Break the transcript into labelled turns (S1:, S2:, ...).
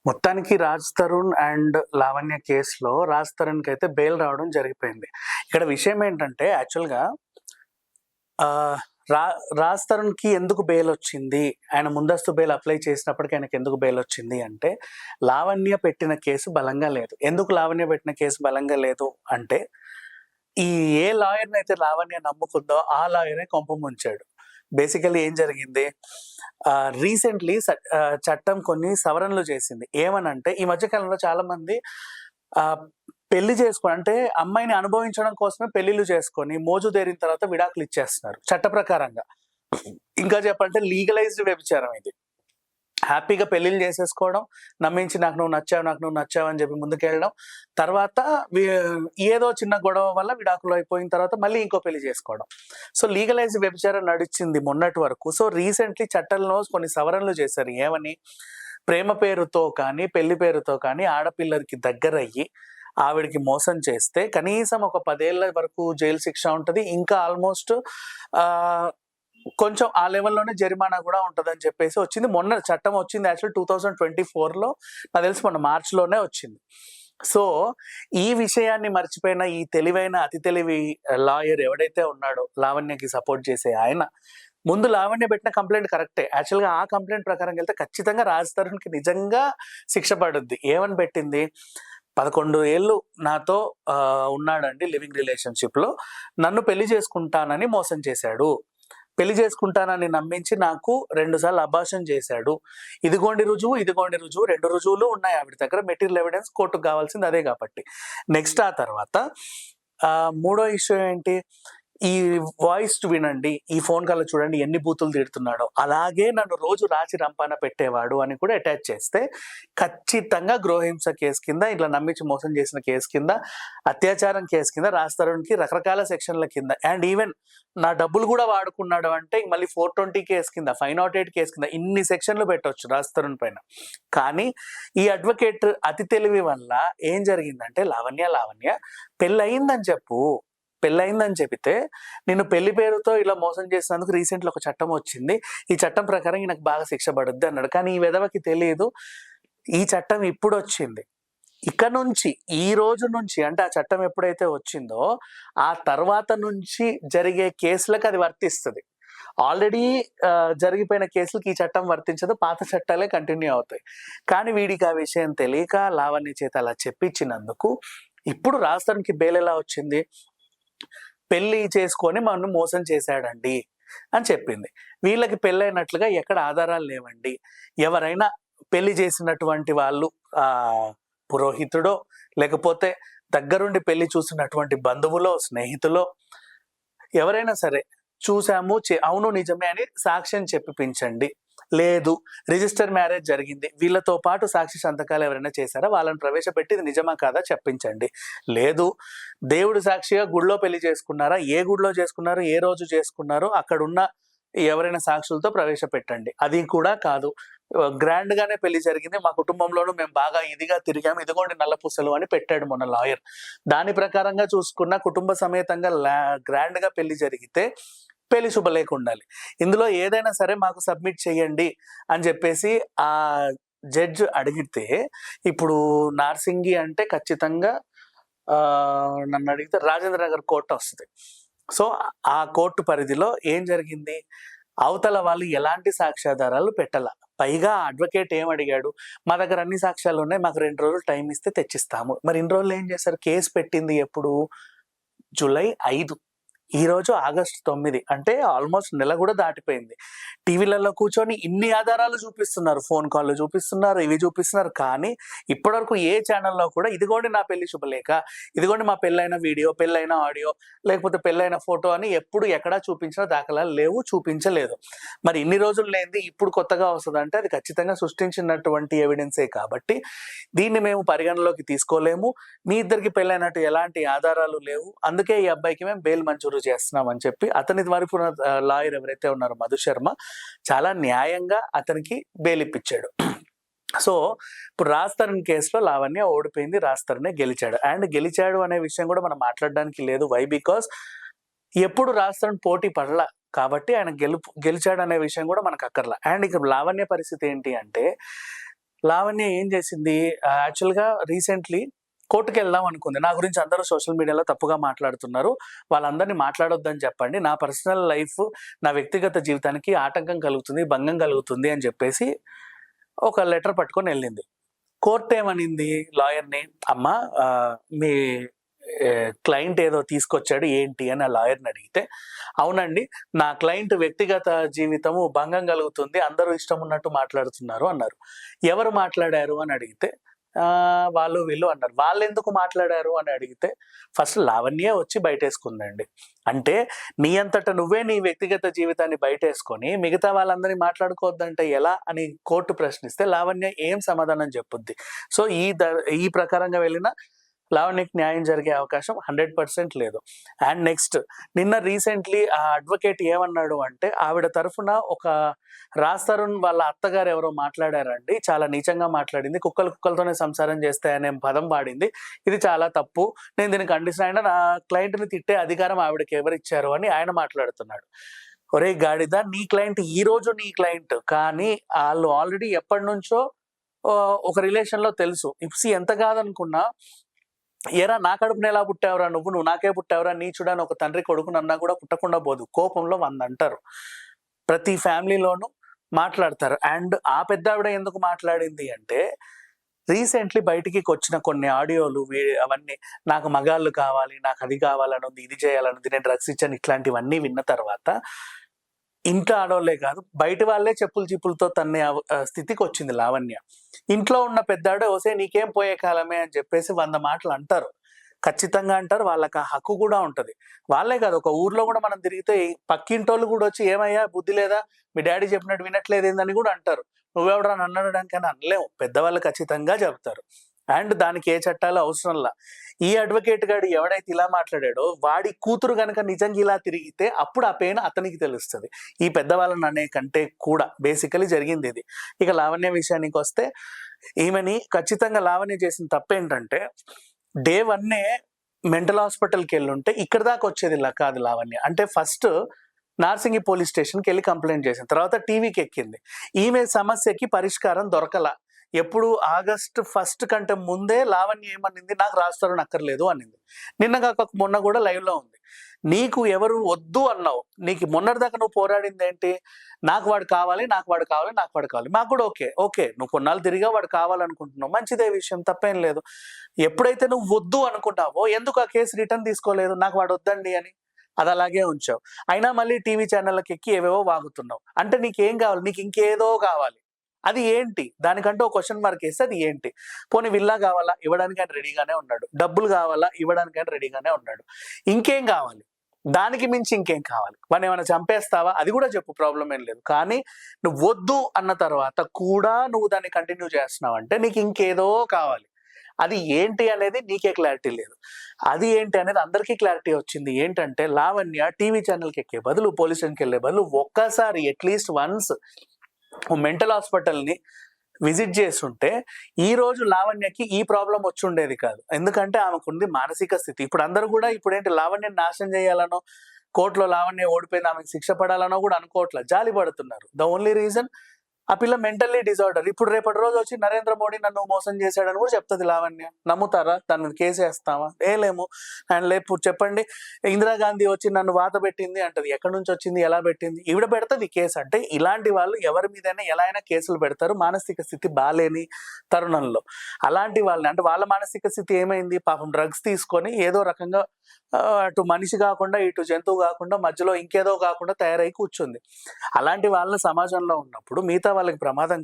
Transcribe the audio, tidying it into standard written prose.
S1: మొత్తానికి రాజ్ తరుణ్ అండ్ లావణ్య కేసులో రాజ్ తరుణ్కి అయితే బెయిల్ రావడం జరిగిపోయింది. ఇక్కడ విషయం ఏంటంటే యాక్చువల్‌గా ఆహ్, రా రాజ్ తరుణ్‌కి ఎందుకు బెయిల్ వచ్చింది? ఆయన ముందస్తు బెయిల్ అప్లై చేసినప్పటికి ఆయనకి ఎందుకు బెయిల్ వచ్చింది అంటే, లావణ్య పెట్టిన కేసు బలంగా లేదు. ఎందుకు లావణ్య పెట్టిన కేసు బలంగా లేదు అంటే, ఈ ఏ లాయర్‌నైతే లావణ్య నమ్ముకుందో ఆ లాయరే కొంప ముంచాడు. బేసికల్లీ ఏం జరిగింది? రీసెంట్‌లీ చట్టం కొన్ని సవరణలు చేసింది. ఏమనంటే ఈ మధ్య కాలంలో చాలా మంది ఆహ్, పెళ్లి అంటే అమ్మాయిని అనుభవించడం కోసమే పెళ్లిళ్లు చేసుకొని మోజుదేరిన తర్వాత విడాకులు ఇచ్చేస్తున్నారు చట్ట ప్రకారంగా. ఇంకా చెప్పాలంటే లీగలైజ్డ్ వ్యభిచారం ఇది. హ్యాపీగా పెళ్లిళ్లు చేసేసుకోవడం, నమ్మించి నాకు నువ్వు నచ్చావు అని చెప్పి ముందుకెళ్ళడం. తర్వాత వి ఏదో చిన్న గొడవ వల్ల విడాకులు అయిపోయిన తర్వాత మళ్ళీ ఇంకో పెళ్లి చేసుకోవడం. సో, లీగలైజ్డ్ వ్యభిచారం నడిచింది మొన్నటి వరకు. సో, రీసెంట్‌లీ చట్టంలో కొన్ని సవరణలు చేశారు. ఏమని? ప్రేమ పేరుతో కానీ, పెళ్లి పేరుతో కానీ ఆడపిల్లకి దగ్గరయ్యి ఆవిడకి మోసం చేస్తే కనీసం ఒక 10 ఏళ్ల వరకు జైలు శిక్ష ఉంటది. ఇంకా ఆల్‌మోస్ట్ ఆహ్, కొంచెం ఆ లెవెల్‌లోనే జరిమానా గూడా ఉంటదని చెప్పేసి వచ్చింది. మొన్న చట్టం వచ్చింది యాక్చువల్లీ 2024లో నాకు తెలిసి మొన్న మార్చ్‌లోనే వచ్చింది. సో, ఈ విషయాన్ని మర్చిపోయిన ఈ తెలివైన అతి తెలివి లాయర్ ఎవడైతే ఉన్నాడో లావణ్యకి సపోర్ట్ చేసే ఆయన, ముందు లావణ్య పెట్టిన కంప్లెయింట్ కరెక్టే. యాక్చువల్‌గా ఆ కంప్లెయింట్ ప్రకారంగెళ్తే ఖచ్చితంగా రాజ్ తరుణ్‌కి నిజంగా శిక్ష పడుద్ది. ఏమని పెట్టింది? 11 ఏళ్ళు నాతో ఉన్నాడండి లివింగ్ రిలేషన్‌షిప్‌లో. నన్ను పెళ్లి చేసుకుంటానని మోసం చేశాడు. పెళ్లి చేసుకుంటానని నమ్మించి నాకు 2 సార్లు అబార్షన్ చేశాడు. ఇదిగోండి రుజువు, ఇదిగోండి రుజువు 2 రుజువులు ఉన్నాయి ఆవిడ దగ్గర. మెటీరియల్ ఎవిడెన్స్ కోర్టుకు కావాల్సింది అదే కాబట్టి. నెక్స్ట్ ఆ తర్వాత మూడో ఇష్యూ ఏంటి? ఈ వాయిస్ వినండి, ఈ ఫోన్ కాల్‌లో చూడండి ఎన్ని బూతులు తిడుతున్నాడో. అలాగే నన్ను రోజు రాచి రంపాన పెట్టేవాడు అని కూడా అటాచ్ చేస్తే, ఖచ్చితంగా గృహహింస కేసు కింద, ఇట్లా నమ్మించి మోసం చేసిన కేసు కింద, అత్యాచారం కేసు కింద రాజ్ తరుణ్‌కి రకరకాల సెక్షన్‌ల కింద అండ్ ఈవెన్ నా డబ్బులు కూడా వాడుకున్నాడు అంటే మళ్ళీ 420 కేసు కింద, 508 కేసు కింద ఇన్ని సెక్షన్‌లు పెట్టొచ్చు రాజ్ తరుణ్ పైన. కానీ ఈ అడ్వకేట్ అతి తెలివి వల్ల ఏం జరిగిందంటే, లావణ్య పెళ్లయిందని చెప్పు. పెళ్లయిందని చెబితే, నిన్ను పెళ్లి పేరుతో ఇలా మోసం చేసినందుకు రీసెంట్‌లో ఒక చట్టం వచ్చింది. ఈ చట్టం ప్రకారం ఈయనకు బాగా శిక్ష పడుద్ది అన్నాడు. కానీ ఈ వెధవకి తెలీదు. ఈ చట్టం ఇప్పుడొచ్చింది. ఇక నుంచి ఈ రోజు నుంచి అంటే ఆ చట్టం ఎప్పుడైతే వచ్చిందో, ఆ తర్వాత నుంచి జరిగే కేసులకు అది వర్తిస్తది. ఆల్రెడీ జరిగిపోయిన కేసులకి ఈ చట్టం వర్తించదు. పాత చట్టాలే కంటిన్యూ అవుతాయి. కానీ వీడికి ఆ విషయం తెలియక లావణ్య చేత అలా చెప్పించినందుకు ఇప్పుడు రాజ్ తరుణ్‌కి బెయిల్ ఎలా వచ్చింది? పెళ్లి చేసుకొని నన్ను మోసం చేశాడండి అని చెప్పింది. వీళ్ళకి పెళ్ళైనట్లుగా ఎక్కడ ఆధారాలు లేవండి. ఎవరైనా పెళ్లి చేసినటువంటి వాళ్ళు పురోహితుడో, లేకపోతే దగ్గరుండి పెళ్లి చూసినటువంటి బంధువులో, స్నేహితులో ఎవరైనా సరే చూసాము, అవును నిజమే అని సాక్ష్యం చెప్పిపించండి. లేదు, రిజిస్టర్ మ్యారేజ్ జరిగింది. వీళ్ళతో పాటు సాక్షి సంతకాలు ఎవరైనా చేశారా? వాళ్ళని ప్రవేశపెట్టి ఇది నిజమా కాదా చెప్పించండి. లేదు, దేవుడు సాక్షిగా గుడిలో పెళ్లి చేసుకున్నారా? ఏ గుడిలో చేసుకున్నారు? ఏ రోజు చేసుకున్నారు? అక్కడున్న ఎవరైనా సాక్షులతో ప్రవేశపెట్టండి. అది కూడా కాదు. గ్రాండ్‌గానే పెళ్లి జరిగింది. మా కుటుంబంలోనూ మేము బాగా ఇదిగా తిరిగాము. ఇదిగోండి నల్ల పూసలు అని పెట్టాడు మొన్న లాయర్. దాని ప్రకారంగా చూసుకున్న కుటుంబ సమేతంగా గ్రాండ్‌గా పెళ్లి జరిగితే పెళ్లి శుభలేఖ ఉండాలి. ఇందులో ఏదైనా సరే మాకు సబ్మిట్ చేయండి అని చెప్పేసి ఆ జడ్జ్ అడిగితే, ఇప్పుడు నార్సింగి అంటే ఖచ్చితంగా నన్నడిగితే రాజేంద్ర నగర్ కోర్ట్ వస్తది. సో, ఆ కోర్టు పరిధిలో ఏం జరిగింది? అవతల వాళ్ళు ఎలాంటి సాక్ష్యాధారాలు పెట్టల. పైగా అడ్వకేట్ ఏమడిగాడు? మా దగ్గర అన్ని సాక్ష్యాలున్నాయి. మాకు 2 రోజులు టైం ఇస్తే తెచ్చిస్తాము. మరి ఇన్ని రోజులు ఏం చేశారు? కేసు పెట్టింది ఎప్పుడు? జూలై 5. ఈరోజు ఆగస్టు 9. అంటే ఆల్మోస్ట్ నెల కూడా దాటిపోయింది. టీవీలలో కూర్చొని ఇన్ని ఆధారాలు చూపిస్తున్నారు. ఫోన్ కాల్‌లు చూపిస్తున్నారు, ఇవి చూపిస్తున్నారు. కానీ ఇప్పటివరకు ఏ ఛానెల్‌లో కూడా ఇదిగోండి నా పెళ్లి శుభలేఖ, ఇదిగోండి మా పెళ్లైన వీడియో, పెళ్లైన ఆడియో, లేకపోతే పెళ్లైన ఫోటో అని ఎప్పుడు ఎక్కడా చూపించిన దాఖలాలు లేవు, చూపించలేదు. మరి ఇన్ని రోజులు లేనిది ఇప్పుడు కొత్తగా వస్తదంటే అది ఖచ్చితంగా సృష్టించినటువంటి ఎవిడెన్సే కాబట్టి దీన్ని మేము పరిగణలోకి తీసుకోలేము. మీ ఇద్దరికి పెళ్లైనట్టు ఎలాంటి ఆధారాలు లేవు. అందుకే ఈ అబ్బాయికి మేము బెయిల్ మంజూరు చేస్తున్నాం అని చెప్పి అతని తరపున లాయర్ ఎవరైతే ఉన్నారో మధు శర్మ చాలా న్యాయంగా అతనికి బెయిల్ ఇప్పించాడు. సో, ఇప్పుడు రాజ్ తరుణ్ కేసులో లావణ్య ఓడిపోయింది. రాజ్ తరుణే గెలిచాడు. అండ్ గెలిచాడు అనే విషయం కూడా మనం మాట్లాడడానికి లేదు. వై? బికాస్ ఎప్పుడు రాజ్ తరుణ్ పోటీ పడలా. కాబట్టి ఆయన గెలిచాడు అనే విషయం కూడా మనకు అక్కర్లా. అండ్ ఇక్కడ లావణ్య పరిస్థితి ఏంటి అంటే లావణ్య ఏం చేసింది, యాక్చువల్‌గా రీసెంట్‌లీ కోర్ట్‌కెళ్దాం అనుకుంది. నా గురించి అందరూ సోషల్ మీడియాలో తప్పుగా మాట్లాడుతున్నారు. వాళ్ళందరిని మాట్లాడొద్దని చెప్పండి. నా పర్సనల్ లైఫ్, నా వ్యక్తిగత జీవితానికి ఆటంకం కలుగుతుంది, భంగం కలుగుతుంది అని చెప్పేసి ఒక లెటర్ పట్టుకొనెళ్ళింది. కోర్ట్ ఏమనింది లాయర్‌ని, "అమ్మా మీ క్లయింట్ ఏదో తీసుకొచ్చాడు ఏంటి" అని ఆ లాయర్‌ని అడిగితే, "అవునండి. నా క్లయింట్ వ్యక్తిగత జీవితము భంగం కలుగుతుంది. అందరూ ఇష్టం ఉన్నట్టు మాట్లాడుతున్నారు" అన్నారు. "ఎవరు మాట్లాడారు" అని అడిగితే, వాళ్ళు వీళ్ళు అన్నారు. వాళ్ళెందుకు మాట్లాడారు అని అడిగితే, ఫస్ట్ లావణ్యే వచ్చి బయటేసుకుందండి. అంటే నీ అంతట నువ్వే నీ వ్యక్తిగత జీవితాన్ని బయటేసుకొని, మిగతా వాళ్ళందరిని మాట్లాడుకోవద్దంటే ఎలా అని కోర్ట్ ప్రశ్నిస్తే, లావణ్య ఏం సమాధానం చెప్పుద్ది? సో, ఈ ప్రకారంగా వెళ్ళిన లావణ్యకి న్యాయం జరిగే అవకాశం 100% లేదు. అండ్ నెక్స్ట్, నిన్న రీసెంట్‌లీ ఆ అడ్వకేట్ ఏమన్నాడు అంటే, ఆవిడ తరఫున ఒక రాజ్ తరుణ్ వాళ్ళ అత్తగారు ఎవరో మాట్లాడారండి. చాలా నీచంగా మాట్లాడింది. కుక్కలు కుక్కలతోనే సంసారం చేస్తాయి అనే పదం వాడింది. ఇది చాలా తప్పు. నేను దీన్ని ఖండిస్తున్నా. అయినా నా క్లయింట్‌ని తిట్టే అధికారం ఆవిడకి ఎవరిచ్చారు అని ఆయన మాట్లాడుతున్నాడు. ఒరేయ్ గాడిద! నీ క్లయింట్ ఈరోజు నీ క్లయింట్. కానీ ఆళ్ళు ఆల్రెడీ ఎప్పటినుంచో ఒక రిలేషన్‌లో తెలుసు. ఎంత కాదనుకున్నా, "ఏరా నా కడుపున ఎలా పుట్టావురా నువ్వు నాకే పుట్టావురా నీచుడా" అని ఒక తండ్రి కొడుకునన్నా కూడా పుట్టకుండా పోదు. కోపంలో 100 అంటారు. ప్రతి ఫ్యామిలీలోనూ మాట్లాడతారు. అండ్ ఆ పెద్దావిడ ఎందుకు మాట్లాడింది అంటే, రీసెంట్‌లీ బయటికొచ్చిన కొన్ని ఆడియోలు అవన్నీ, నాకు మగాళ్ళు కావాలి, నాకు అది కావాలనుంది, ఇది చేయాలనుంది, నేను డ్రగ్స్ ఇచ్చాను, ఇట్లాంటివన్నీ విన్న తర్వాత ఇంట్లో ఆడోళ్ళే కాదు, బయట వాళ్ళే చెప్పులు చిప్పులతో తన్నే స్థితికొచ్చింది లావణ్య. ఇంట్లో ఉన్న పెద్దావిడ "ఒసేయ్ నీకేం పోయే కాలమే" అని చెప్పేసి 100 మాటలు అంటారు. ఖచ్చితంగా అంటారు. వాళ్ళకి ఆ హక్కు కూడా ఉంటది. వాళ్ళే కాదు, ఒక ఊర్లో కూడా మనం తిరిగితే పక్కింటోళ్ళు కూడా వచ్చి "ఏమయ్యా బుద్ధి లేదా? మీ డ్యాడీ చెప్పినట్టు వినట్లేదేందని" కూడా అంటారు. "నువ్వెవడురా నన్ను అనడానికి" అని అనలేము. పెద్దవాళ్ళు ఖచ్చితంగా చెప్తారు. అండ్ దానికి ఏ చట్టాలు అవసరంలా. ఈ అడ్వకేట్ గాడు ఎవడైతే ఇలా మాట్లాడాడో, వాడి కూతురు గనక నిజంగా ఇలా తిరిగితే అప్పుడు ఆ పెయిన్ అతనికి తెలుస్తది. ఈ పెద్దవాళ్ళని అనే కంటే కూడా బేసికల్లీ జరిగిందిది. ఇక లావణ్య విషయానికొస్తే, ఈమెని ఖచ్చితంగా లావణ్య చేసిన తప్పేంటంటే, డే 1 మెంటల్ హాస్పిటల్‌కెళ్ళుంటే ఇక్కడి దాకా వచ్చేదిలా కాదు లావణ్య. అంటే ఫస్ట్ నార్సింగి పోలీస్ స్టేషన్‌కెళ్ళి కంప్లెయింట్ చేసింది. తర్వాత టీవీకెక్కింది. ఈమె సమస్యకి పరిష్కారం దొరకల. ఎప్పుడు ఆగస్ట్ 1 కంటే ముందే లావణ్య ఏమనింది, "నాకు రాజ్ తరుణ్ అక్కర్లేదు" అనింది. నిన్న కాక మొన్న కూడా లైవ్‌లో ఉంది. నీకు ఎవరు వద్దు అన్నావు. నీకు మొన్నటిదాకా నువ్వు పోరాడిందేంటి? నాకు వాడు కావాలి, నాకు వాడు కావాలి, నాకు వాడు కావాలి. మాకు కూడా ఓకే. ఓకే. నువ్వు కొన్నాళ్ళు తిరిగావు, వాడు కావాలనుకుంటున్నావు. మంచిదే విషయం, తప్పేం లేదు. ఎప్పుడైతే నువ్వు వద్దు అనుకున్నావో, ఎందుకు ఆ కేసు రిటర్న్ తీసుకోలేదు, నాకు వాడు వద్దండి అని? అదలాగే ఉంచావు. అయినా మళ్ళీ టీవీ ఛానళ్ళకెక్కి ఏవేవో వాగుతున్నావు. అంటే నీకేం కావాలి? నీకు ఇంకేదో కావాలి. అది ఏంటి? దానికంటూ ఒక క్వెషన్ మార్క్ ఏస్తే అది ఏంటి? పోనీ విల్లా కావాలా? ఇవ్వడానికి ఆయన రెడీగానే ఉన్నాడు. డబ్బులు కావాలా? ఇవ్వడానికి ఆయన రెడీగానే ఉన్నాడు. ఇంకేం కావాలి? దానికి మించి ఇంకేం కావాలి? వాడినేమైనా చంపేస్తావా? అది కూడా చెప్పు, ప్రాబ్లమ్ ఏం లేదు. కానీ నువ్వు వద్దు అన్న తర్వాత కూడా నువ్వు దాన్ని కంటిన్యూ చేస్తున్నావంటే నీకు ఇంకేదో కావాలి. అది ఏంటి అనేది నీకే క్లారిటీ లేదు. అది ఏంటి అనేది అందరికీ క్లారిటీ వచ్చింది. ఏంటంటే లావణ్య టీవీ ఛానల్‌కి ఎక్కే బదులు, పోలీస్ స్టేషన్‌కెళ్ళే బదులు ఒక్కసారి అట్‌లీస్ట్ వన్స్ మెంటల్ హాస్పిటల్‌ని విజిట్ చేసుంటే ఈరోజు లావణ్యకి ఈ ప్రాబ్లమ్ వచ్చుండేది కాదు. ఎందుకంటే ఆమెకుంది మానసిక స్థితి. ఇప్పుడు అందరూ కూడా ఇప్పుడేంటి లావణ్యని నాశనం చేయాలనో, కోర్ట్‌లో లావణ్య ఓడిపోయింది ఆమెకు శిక్ష పడాలనో కూడా అనుకోవట్ల. జాలి పడుతున్నారు. ద ఓన్లీ రీజన్ ఆ పిల్ల మెంటల్లీ డిజార్డర్. ఇప్పుడు రేపటి రోజు వచ్చి నరేంద్ర మోడీ నన్ను మోసం చేశాడని కూడా చెప్తది లావణ్య. నమ్ముతారా? దాని మీద కేసేస్తామా? ఏయలేము. అండ్ లేపు చెప్పండి, ఇందిరాగాంధీ వచ్చి నన్ను వాత పెట్టింది అంటది. ఎక్కడి నుంచి వచ్చింది? ఎలా పెట్టింది? ఈవిడ పెడతది కేసు. అంటే ఇలాంటి వాళ్ళు ఎవరి మీదైనా ఎలా అయినా కేసులు పెడతారు మానసిక స్థితి బాలేని తరుణంలో. అలాంటి వాళ్ళని, అంటే వాళ్ళ మానసిక స్థితి ఏమైంది? పాపం డ్రగ్స్ తీసుకొని ఏదో రకంగా అటు మనిషి కాకుండా, ఇటు జంతువు కాకుండా, మధ్యలో ఇంకేదో కాకుండా తయారై కూర్చుంది. అలాంటి వాళ్ళ సమాజంలో ఉన్నప్పుడు మిగతా వాళ్ళకి ప్రమాదం